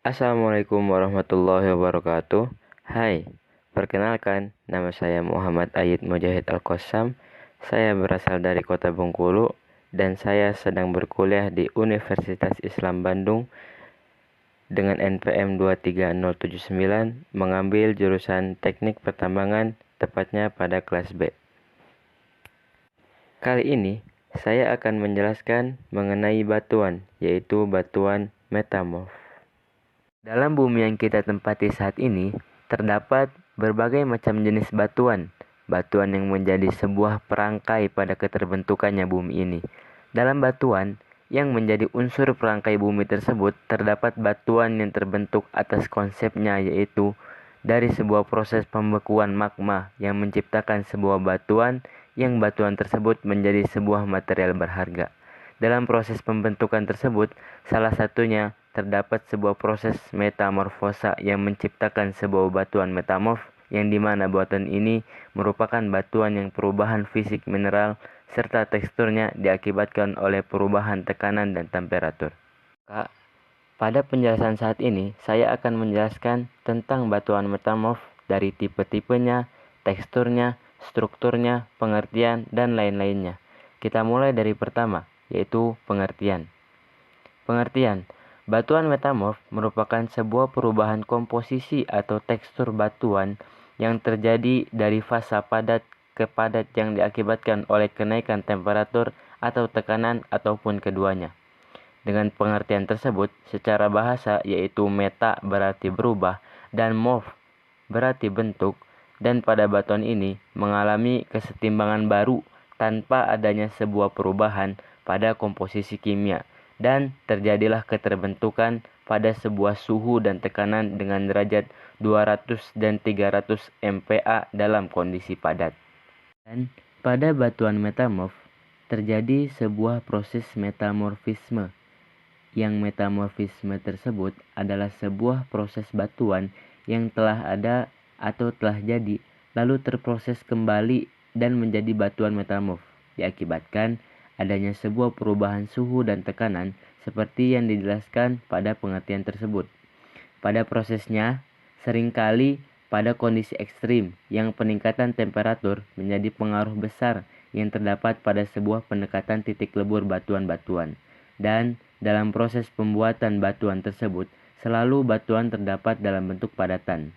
Assalamualaikum warahmatullahi wabarakatuh. Hai, perkenalkan, nama saya Muhammad Ayyid Mujahid Al-Qassam. Saya berasal dari kota Bengkulu dan saya sedang berkuliah di Universitas Islam Bandung dengan NPM 23079 mengambil jurusan Teknik Pertambangan, tepatnya pada kelas B. Kali ini, saya akan menjelaskan mengenai batuan, yaitu batuan metamorf. Dalam bumi yang kita tempati saat ini, terdapat berbagai macam jenis batuan. Batuan yang menjadi sebuah perangkai pada keterbentukannya bumi ini. Dalam batuan yang menjadi unsur perangkai bumi tersebut, terdapat batuan yang terbentuk atas konsepnya, yaitu dari sebuah proses pembekuan magma yang menciptakan sebuah batuan yang batuan tersebut menjadi sebuah material berharga. Dalam proses pembentukan tersebut, salah satunya terdapat sebuah proses metamorfosa yang menciptakan sebuah batuan metamorf yang dimana batuan ini merupakan batuan yang perubahan fisik mineral serta teksturnya diakibatkan oleh perubahan tekanan dan temperatur. Pada penjelasan saat ini, saya akan menjelaskan tentang batuan metamorf dari tipe-tipenya, teksturnya, strukturnya, pengertian, dan lain-lainnya. Kita mulai dari pertama, yaitu pengertian. Pengertian, batuan metamorf merupakan sebuah perubahan komposisi atau tekstur batuan yang terjadi dari fasa padat ke padat yang diakibatkan oleh kenaikan temperatur atau tekanan ataupun keduanya. Dengan pengertian tersebut, secara bahasa yaitu meta berarti berubah dan morph berarti bentuk, dan pada batuan ini mengalami kesetimbangan baru tanpa adanya sebuah perubahan pada komposisi kimia, dan terjadilah keterbentukan pada sebuah suhu dan tekanan dengan derajat 200 dan 300 MPa dalam kondisi padat. Dan pada batuan metamorf terjadi sebuah proses metamorfisme, yang metamorfisme tersebut adalah sebuah proses batuan yang telah ada atau telah jadi, lalu terproses kembali dan menjadi batuan metamorf, diakibatkan adanya sebuah perubahan suhu dan tekanan seperti yang dijelaskan pada pengertian tersebut. Pada prosesnya, seringkali pada kondisi ekstrim yang peningkatan temperatur menjadi pengaruh besar yang terdapat pada sebuah pendekatan titik lebur batuan-batuan. Dan dalam proses pembuatan batuan tersebut, selalu batuan terdapat dalam bentuk padatan.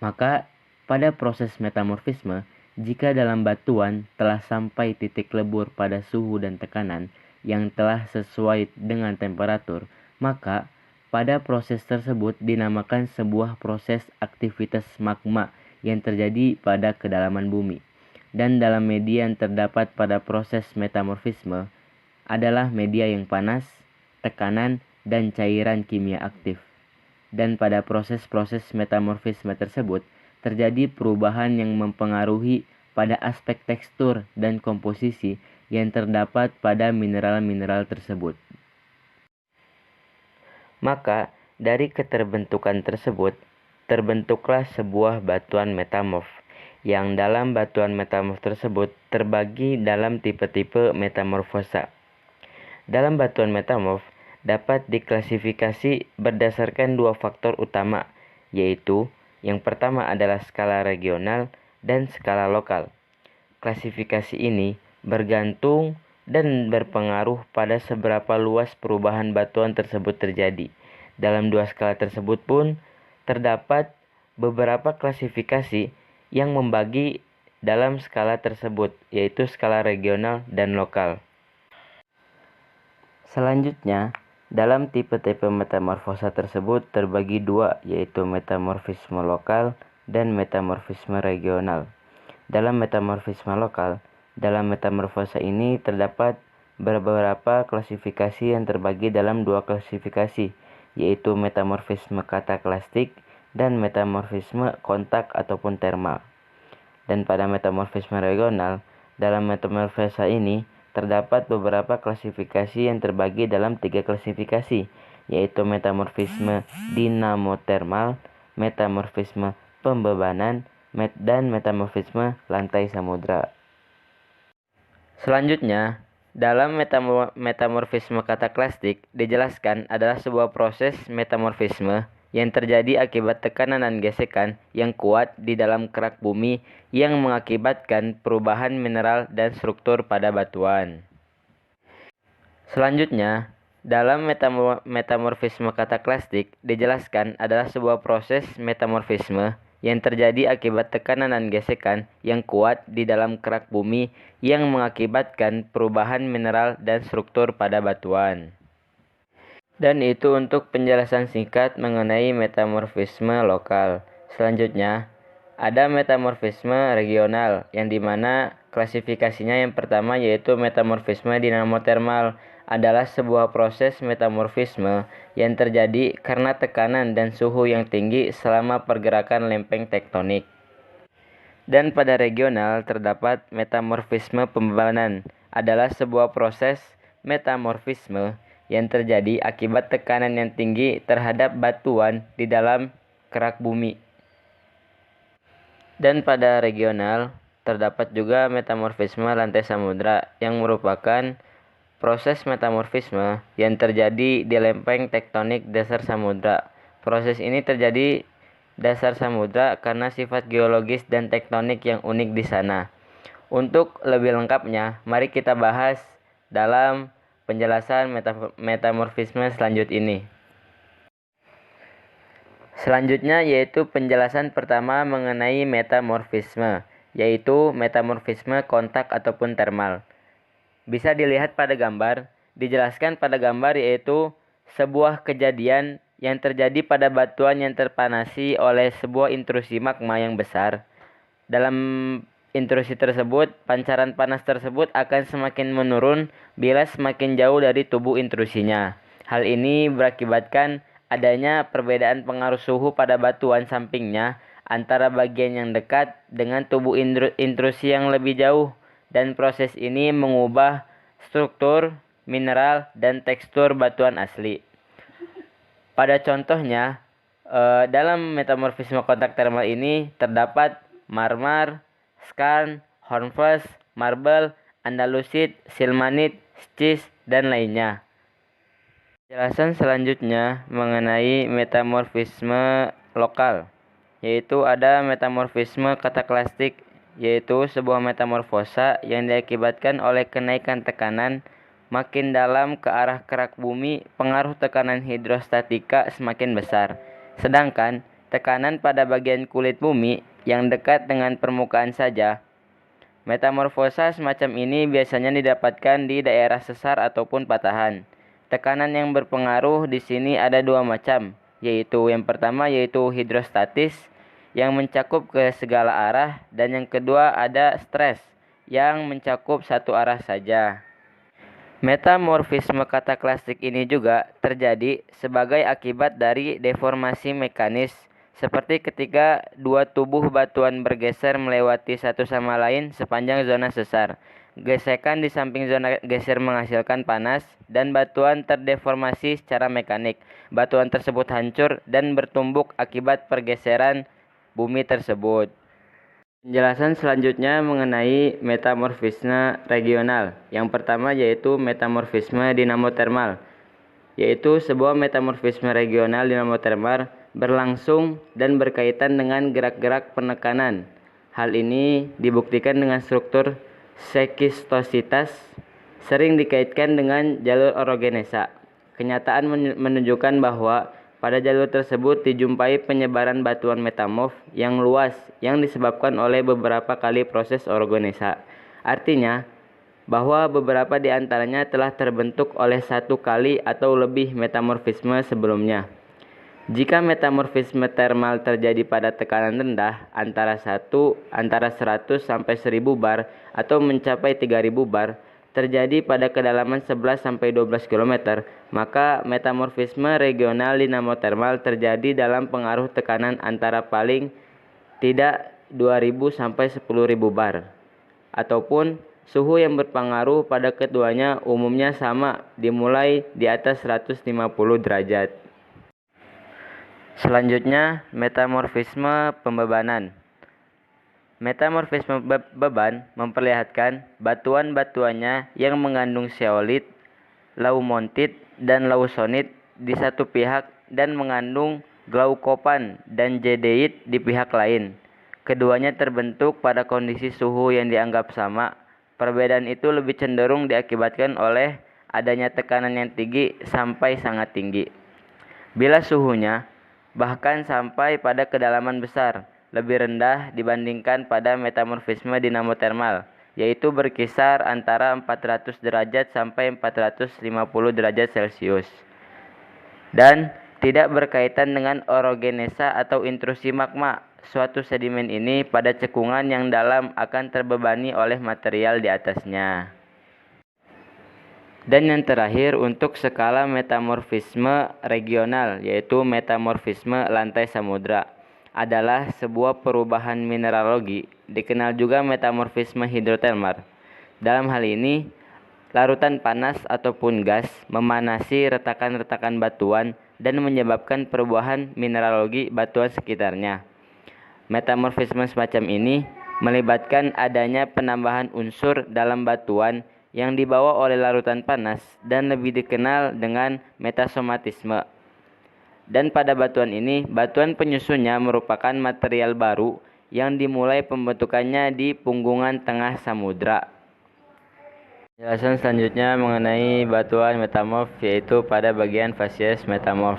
Maka, pada proses metamorfisme, jika dalam batuan telah sampai titik lebur pada suhu dan tekanan yang telah sesuai dengan temperatur, maka pada proses tersebut dinamakan sebuah proses aktivitas magma yang terjadi pada kedalaman bumi. Dan dalam media yang terdapat pada proses metamorfisme adalah media yang panas, tekanan, dan cairan kimia aktif. Dan pada proses-proses metamorfisme tersebut terjadi perubahan yang mempengaruhi pada aspek tekstur dan komposisi yang terdapat pada mineral-mineral tersebut. Maka, dari keterbentukan tersebut, terbentuklah sebuah batuan metamorf, yang dalam batuan metamorf tersebut terbagi dalam tipe-tipe metamorfosa. Dalam batuan metamorf dapat diklasifikasi berdasarkan dua faktor utama, yaitu yang pertama adalah skala regional dan skala lokal. Klasifikasi ini bergantung dan berpengaruh pada seberapa luas perubahan batuan tersebut terjadi. Dalam dua skala tersebut pun terdapat beberapa klasifikasi yang membagi dalam skala tersebut, yaitu skala regional dan lokal. Selanjutnya, dalam tipe-tipe metamorfosa tersebut terbagi dua, yaitu metamorfisme lokal dan metamorfisme regional. Dalam metamorfisme lokal, dalam metamorfosa ini terdapat beberapa klasifikasi yang terbagi dalam dua klasifikasi, yaitu metamorfisme kataklastik dan metamorfisme kontak ataupun termal. Dan pada metamorfisme regional, dalam metamorfosa ini terdapat beberapa klasifikasi yang terbagi dalam tiga klasifikasi, yaitu metamorfisme dinamotermal, metamorfisme pembebanan, dan metamorfisme lantai samudra. Selanjutnya, Dalam metamorfisme kataklastik dijelaskan adalah sebuah proses metamorfisme yang terjadi akibat tekanan dan gesekan yang kuat di dalam kerak bumi yang mengakibatkan perubahan mineral dan struktur pada batuan. Selanjutnya, dalam metamorfisme kataklastik dijelaskan adalah sebuah proses metamorfisme yang terjadi akibat tekanan dan gesekan yang kuat di dalam kerak bumi yang mengakibatkan perubahan mineral dan struktur pada batuan. Dan itu untuk penjelasan singkat mengenai metamorfisme lokal. Selanjutnya, ada metamorfisme regional yang dimana klasifikasinya yang pertama yaitu metamorfisme dinamotermal adalah sebuah proses metamorfisme yang terjadi karena tekanan dan suhu yang tinggi selama pergerakan lempeng tektonik. Dan pada regional terdapat metamorfisme pembebanan adalah sebuah proses metamorfisme yang terjadi akibat tekanan yang tinggi terhadap batuan di dalam kerak bumi. Dan pada regional terdapat juga metamorfisme lantai samudra yang merupakan proses metamorfisme yang terjadi di lempeng tektonik dasar samudra. Proses ini terjadi dasar samudra karena sifat geologis dan tektonik yang unik di sana. Untuk lebih lengkapnya, mari kita bahas dalam penjelasan metamorfisme selanjutnya. Selanjutnya yaitu penjelasan pertama mengenai metamorfisme, yaitu metamorfisme kontak ataupun termal. Bisa dilihat pada gambar, dijelaskan pada gambar yaitu sebuah kejadian yang terjadi pada batuan yang terpanasi oleh sebuah intrusi magma yang besar. Dalam intrusi tersebut, pancaran panas tersebut akan semakin menurun bila semakin jauh dari tubuh intrusinya. Hal ini berakibatkan adanya perbedaan pengaruh suhu pada batuan sampingnya antara bagian yang dekat dengan tubuh intrusi yang lebih jauh, dan proses ini mengubah struktur, mineral, dan tekstur batuan asli. Pada contohnya, dalam metamorfisme kontak termal ini terdapat marmer, skarn, hornfels, marble, andalusit, silmanit, schist, dan lainnya. Penjelasan selanjutnya mengenai metamorfisme lokal, yaitu ada metamorfisme kataklastik, yaitu sebuah metamorfosa yang diakibatkan oleh kenaikan tekanan makin dalam ke arah kerak bumi. Pengaruh tekanan hidrostatika semakin besar, sedangkan tekanan pada bagian kulit bumi yang dekat dengan permukaan saja. Metamorfosa semacam ini biasanya didapatkan di daerah sesar ataupun patahan. Tekanan yang berpengaruh di sini ada dua macam, yaitu yang pertama yaitu hidrostatis yang mencakup ke segala arah, dan yang kedua ada stres yang mencakup satu arah saja. Metamorfisme kataklastik ini juga terjadi sebagai akibat dari deformasi mekanis, seperti ketika dua tubuh batuan bergeser melewati satu sama lain sepanjang zona sesar. Gesekan di samping zona geser menghasilkan panas, dan batuan terdeformasi secara mekanik. Batuan tersebut hancur dan bertumbuk akibat pergeseran bumi tersebut. Penjelasan selanjutnya mengenai metamorfisme regional. Yang pertama yaitu metamorfisme dinamotermal, yaitu sebuah metamorfisme regional dinamotermal berlangsung dan berkaitan dengan gerak-gerak penekanan. Hal ini dibuktikan dengan struktur sekistositas, sering dikaitkan dengan jalur orogenesa. Kenyataan menunjukkan bahwa pada jalur tersebut dijumpai penyebaran batuan metamorf yang luas yang disebabkan oleh beberapa kali proses orogenesa. Artinya, bahwa beberapa di antaranya telah terbentuk oleh satu kali atau lebih metamorfisme sebelumnya. Jika metamorfisme termal terjadi pada tekanan rendah antara 100 sampai 1000 bar atau mencapai 3000 bar, terjadi pada kedalaman 11 sampai 12 km, maka metamorfisme regional dinamotermal terjadi dalam pengaruh tekanan antara paling tidak 2000 sampai 10.000 bar, ataupun suhu yang berpengaruh pada keduanya umumnya sama, dimulai di atas 150 derajat. Selanjutnya, metamorfisme pembebanan. Metamorfisme beban memperlihatkan batuan-batuannya yang mengandung zeolit, laumontit, dan lausonit di satu pihak dan mengandung glaukopan dan jadeite di pihak lain. Keduanya terbentuk pada kondisi suhu yang dianggap sama. Perbedaan itu lebih cenderung diakibatkan oleh adanya tekanan yang tinggi sampai sangat tinggi. Bila suhunya bahkan sampai pada kedalaman besar, lebih rendah dibandingkan pada metamorfisme dinamotermal, yaitu berkisar antara 400 derajat sampai 450 derajat Celcius. Dan tidak berkaitan dengan orogenesa atau intrusi magma. Suatu sedimen ini pada cekungan yang dalam akan terbebani oleh material di atasnya. Dan yang terakhir untuk skala metamorfisme regional, yaitu metamorfisme lantai samudra, adalah sebuah perubahan mineralogi, dikenal juga metamorfisme hidrotermal. Dalam hal ini, larutan panas ataupun gas memanasi retakan-retakan batuan dan menyebabkan perubahan mineralogi batuan sekitarnya. Metamorfisme semacam ini melibatkan adanya penambahan unsur dalam batuan yang dibawa oleh larutan panas dan lebih dikenal dengan metasomatisme. Dan pada batuan ini, batuan penyusunnya merupakan material baru yang dimulai pembentukannya di punggungan tengah samudra. Penjelasan selanjutnya mengenai batuan metamorf, yaitu pada bagian fasies metamorf.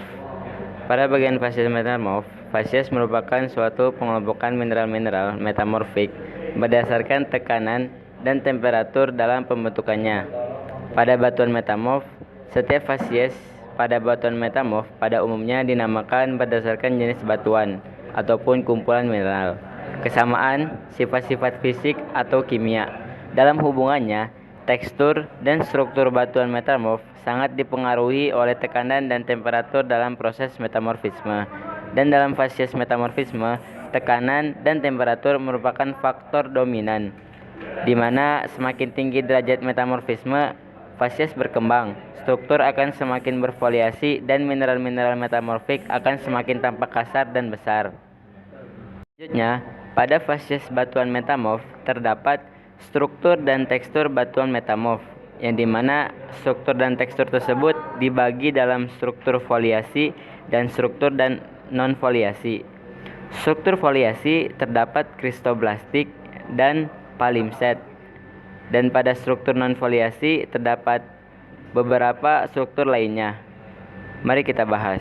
Pada bagian fasies metamorf, fasies merupakan suatu pengelompokan mineral-mineral metamorfik berdasarkan tekanan dan temperatur dalam pembentukannya. Pada batuan metamorf, setiap fasies pada batuan metamorf pada umumnya dinamakan berdasarkan jenis batuan ataupun kumpulan mineral, kesamaan, sifat-sifat fisik atau kimia. Dalam hubungannya, tekstur dan struktur batuan metamorf sangat dipengaruhi oleh tekanan dan temperatur dalam proses metamorfisme. Dan dalam fasies metamorfisme, tekanan dan temperatur merupakan faktor dominan, di mana semakin tinggi derajat metamorfisme, fasies berkembang, struktur akan semakin bervariasi, dan mineral-mineral metamorfik akan semakin tampak kasar dan besar. Selanjutnya, pada fasies batuan metamorf terdapat struktur dan tekstur batuan metamorf, yang dimana struktur dan tekstur tersebut dibagi dalam struktur foliasi dan struktur dan non-foliasi. Struktur foliasi terdapat kristoblastik dan palimpsest, dan pada struktur non-foliasi terdapat beberapa struktur lainnya. Mari kita bahas.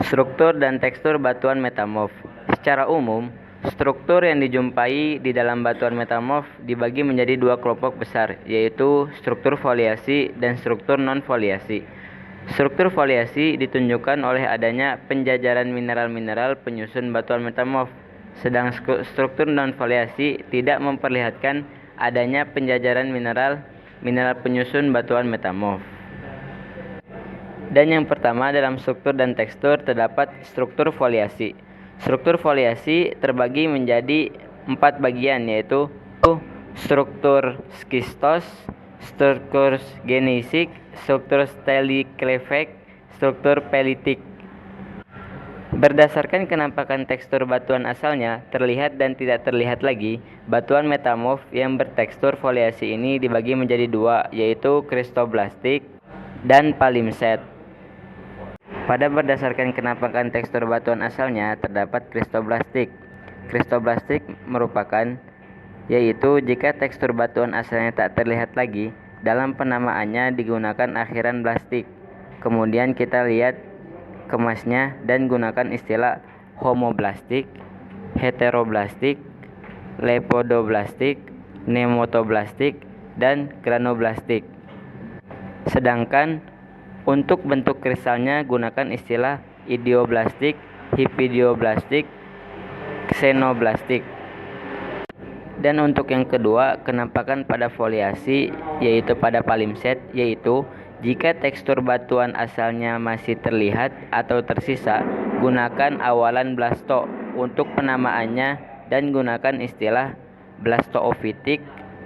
Struktur dan tekstur batuan metamorf. Secara umum, struktur yang dijumpai di dalam batuan metamorf dibagi menjadi dua kelompok besar, yaitu struktur foliasi dan struktur non-foliasi. Struktur foliasi ditunjukkan oleh adanya penjajaran mineral-mineral penyusun batuan metamorf, sedang struktur non-foliasi tidak memperlihatkan adanya penjajaran mineral penyusun batuan metamorf. Dan yang pertama dalam struktur dan tekstur terdapat struktur foliasi. Struktur foliasi terbagi menjadi 4 bagian, yaitu struktur skistos, struktur geneisik, struktur steliklefek, struktur pelitik. Berdasarkan kenampakan tekstur batuan asalnya, terlihat dan tidak terlihat lagi, batuan metamorf yang bertekstur foliasi ini dibagi menjadi dua, yaitu kristoblastik dan palimpsest. Pada berdasarkan kenampakan tekstur batuan asalnya, terdapat kristoblastik. Kristoblastik merupakan, yaitu jika tekstur batuan asalnya tak terlihat lagi, dalam penamaannya digunakan akhiran blastik. Kemudian kita lihat kemasnya dan gunakan istilah homoblastik, heteroblastik, lepidoblastik, nemotoblastik, dan granoblastik. Sedangkan untuk bentuk kristalnya gunakan istilah idioblastik, hipidioblastik, xenoblastik. Dan untuk yang kedua, kenampakan pada foliasi, yaitu pada palimpsest, yaitu jika tekstur batuan asalnya masih terlihat atau tersisa, gunakan awalan blasto untuk penamaannya dan gunakan istilah blastoofitik,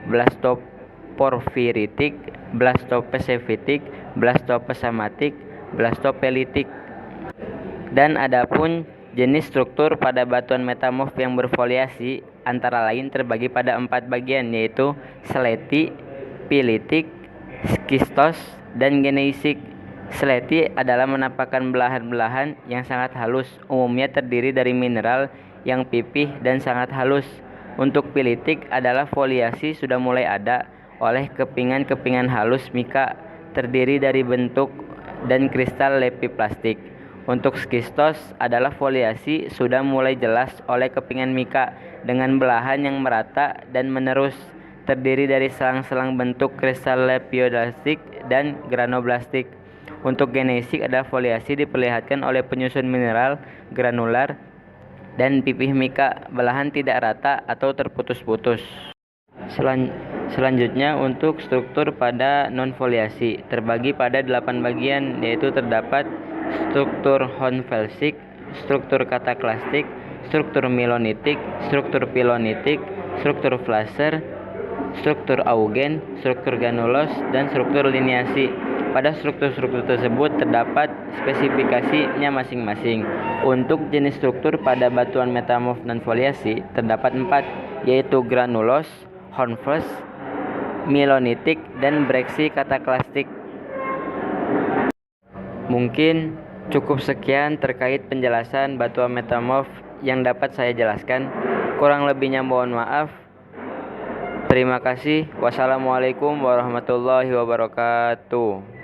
blastoporfiritik, blastopesifitik, blastopesamatik, blastopelitik. Dan adapun Jenis struktur pada batuan metamorf yang berfoliasi antara lain terbagi pada 4 bagian, yaitu sleti, pilitik, skistos, dan gneisik. Sleti adalah menampakkan belahan-belahan yang sangat halus, umumnya terdiri dari mineral yang pipih dan sangat halus. Untuk pilitik adalah foliasi sudah mulai ada oleh kepingan-kepingan halus mika terdiri dari bentuk dan kristal lepiplastik. Untuk skistos adalah foliasi sudah mulai jelas oleh kepingan mika dengan belahan yang merata dan menerus, terdiri dari selang-selang bentuk kristal lepiodastik dan granoblastik. Untuk geneisik adalah foliasi diperlihatkan oleh penyusun mineral granular dan pipih mika, belahan tidak rata atau terputus-putus. Selanjutnya untuk struktur pada non-foliasi terbagi pada 8 bagian, yaitu terdapat struktur Hornfelsik, struktur kataklastik, struktur milonitik, struktur pilonitik, struktur Flasser, struktur Augen, struktur Ganulos, dan struktur liniasi. Pada struktur-struktur tersebut terdapat spesifikasinya masing-masing. Untuk jenis struktur pada batuan metamorf non-foliasi terdapat 4, yaitu granulos, Hornfels, milonitik, dan breksi kataklastik. Mungkin cukup sekian terkait penjelasan batuan metamorf yang dapat saya jelaskan. Kurang lebihnya mohon maaf. Terima kasih. Wassalamualaikum warahmatullahi wabarakatuh.